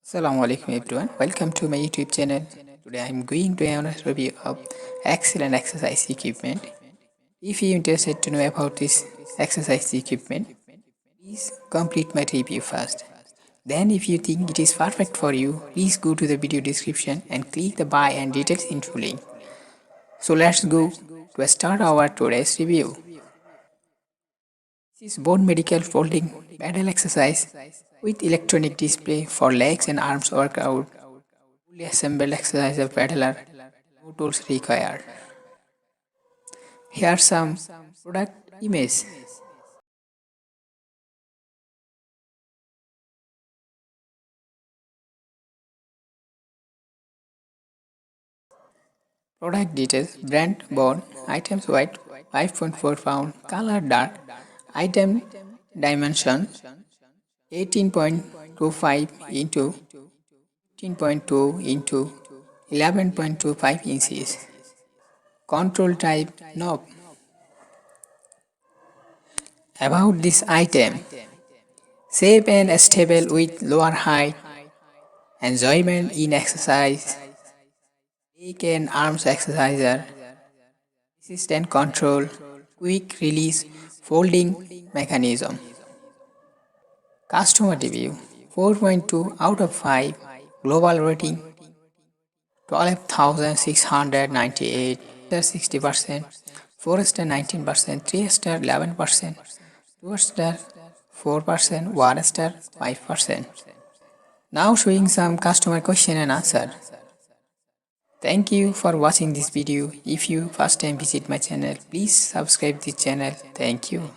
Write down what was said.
Assalamu alaikum everyone, welcome to my YouTube channel. Today I am going to honest review of excellent exercise equipment. If you are interested to know about this exercise equipment, please complete my review first. Then if you think it is perfect for you, please go to the video description and click the buy and details info link. So let's go to start our today's review. This is Vaunn medical folding pedal exercise with electronic display for legs and arms workout. Fully assembled exercise of Peddler, no tools required. Here are some product images. Product details: brand Vaunn, items weight 5.4 pound, color dark, item dimension 18.25 into 15.2 into 11.25 inches. Control type knob. About this item: safe and stable with lower height, enjoyment in exercise, leg and arms exerciser, assistant control, quick release folding mechanism. Customer review: 4.2 out of 5, global rating 12,698, 60%, 4 star 19%, 3 star 11%, 2 star 4%, 1 star 5%. Now showing some customer question and answer. Thank you for watching this video. If you first time visit my channel, please subscribe this channel. Thank you.